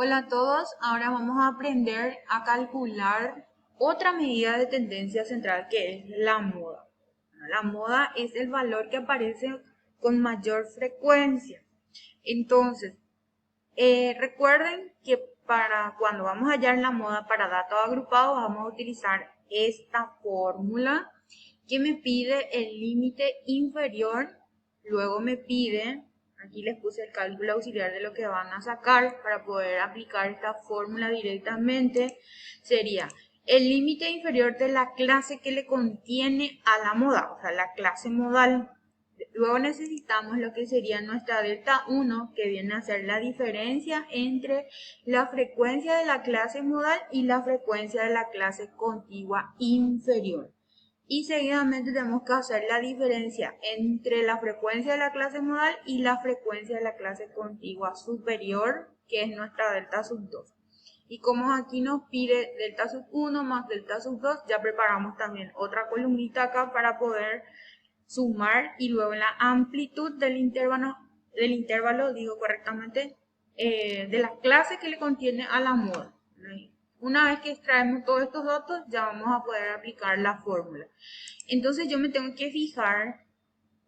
Hola a todos, ahora vamos a aprender a calcular otra medida de tendencia central que es la moda. La moda es el valor que aparece con mayor frecuencia. Entonces, recuerden que para cuando vamos a hallar la moda para datos agrupados vamos a utilizar esta fórmula que me pide el límite inferior, luego me pide, aquí les puse el cálculo auxiliar de lo que van a sacar para poder aplicar esta fórmula directamente, sería el límite inferior de la clase que le contiene a la moda, o sea, la clase modal. Luego necesitamos lo que sería nuestra delta 1, que viene a ser la diferencia entre la frecuencia de la clase modal y la frecuencia de la clase contigua inferior. Y seguidamente tenemos que hacer la diferencia entre la frecuencia de la clase modal y la frecuencia de la clase contigua superior, que es nuestra delta sub 2. Y como aquí nos pide delta sub 1 más delta sub 2, ya preparamos también otra columnita acá para poder sumar y luego la amplitud del intervalo digo correctamente, de la clase que le contiene a la moda. Una vez que extraemos todos estos datos, ya vamos a poder aplicar la fórmula. Entonces yo me tengo que fijar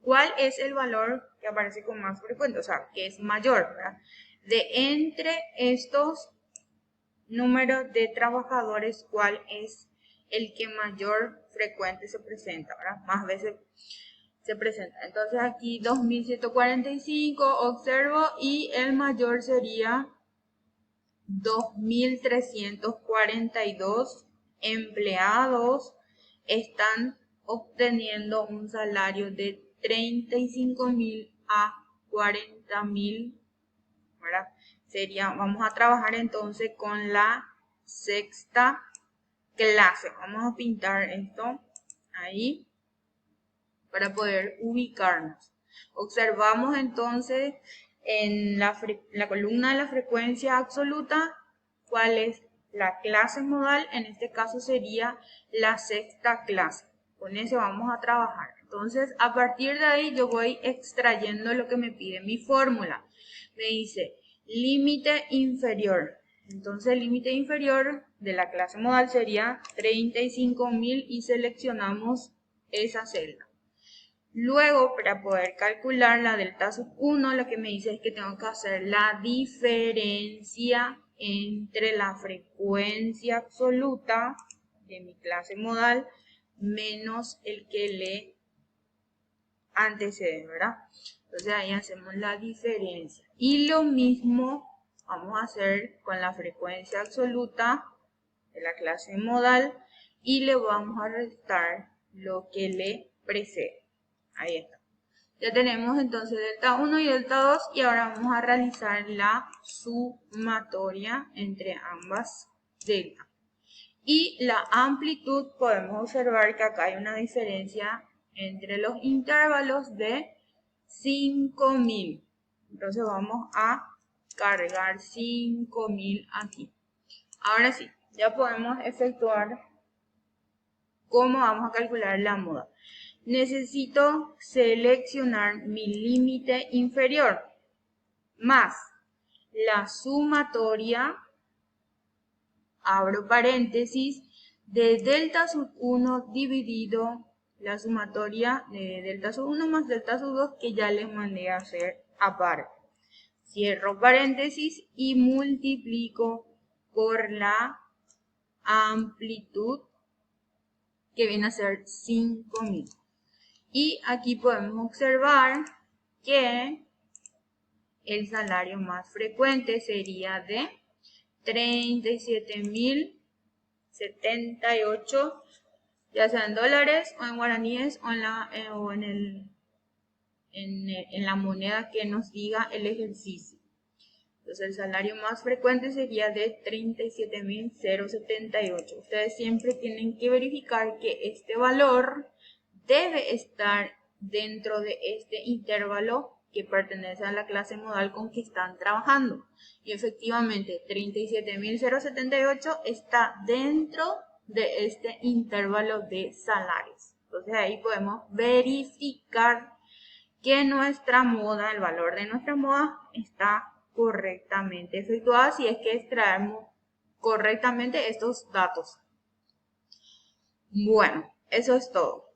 cuál es el valor que aparece con más frecuencia, o sea, que es mayor, ¿verdad? De entre estos números de trabajadores, cuál es el que mayor frecuente se presenta, ¿verdad? Más veces se presenta. Entonces aquí 2145 observo y el mayor sería 2342 empleados están obteniendo un salario de 35.000 a 40.000, ¿verdad? Vamos a trabajar entonces con la sexta clase. Vamos a pintar esto ahí para poder ubicarnos. Observamos entonces en la columna de la frecuencia absoluta cuál es la clase modal, en este caso sería la sexta clase. Con eso vamos a trabajar. Entonces, a partir de ahí yo voy extrayendo lo que me pide mi fórmula. Me dice límite inferior. Entonces, el límite inferior de la clase modal sería 35.000 y seleccionamos esa celda. Luego, para poder calcular la delta sub 1, lo que me dice es que tengo que hacer la diferencia entre la frecuencia absoluta de mi clase modal menos el que le antecede, ¿verdad? Entonces ahí hacemos la diferencia. Y lo mismo vamos a hacer con la frecuencia absoluta de la clase modal y le vamos a restar lo que le precede. Ahí está. Ya tenemos entonces delta 1 y delta 2 y ahora vamos a realizar la sumatoria entre ambas delta. Y la amplitud, podemos observar que acá hay una diferencia entre los intervalos de 5.000. Entonces vamos a cargar 5.000 aquí. Ahora sí, ya podemos efectuar cómo vamos a calcular la moda. Necesito seleccionar mi límite inferior más la sumatoria, abro paréntesis, de delta sub 1 dividido la sumatoria de delta sub 1 más delta sub 2 que ya les mandé a hacer aparte. Cierro paréntesis y multiplico por la amplitud que viene a ser 5.000. Y aquí podemos observar que el salario más frecuente sería de 37.078, ya sea en dólares o en guaraníes o en la moneda que nos diga el ejercicio. Entonces el salario más frecuente sería de 37.078. Ustedes siempre tienen que verificar que este valor debe estar dentro de este intervalo que pertenece a la clase modal con que están trabajando. Y efectivamente, 37.078 está dentro de este intervalo de salarios. Entonces ahí podemos verificar que nuestra moda, el valor de nuestra moda está correctamente efectuada si es que extraemos correctamente estos datos. Bueno, eso es todo.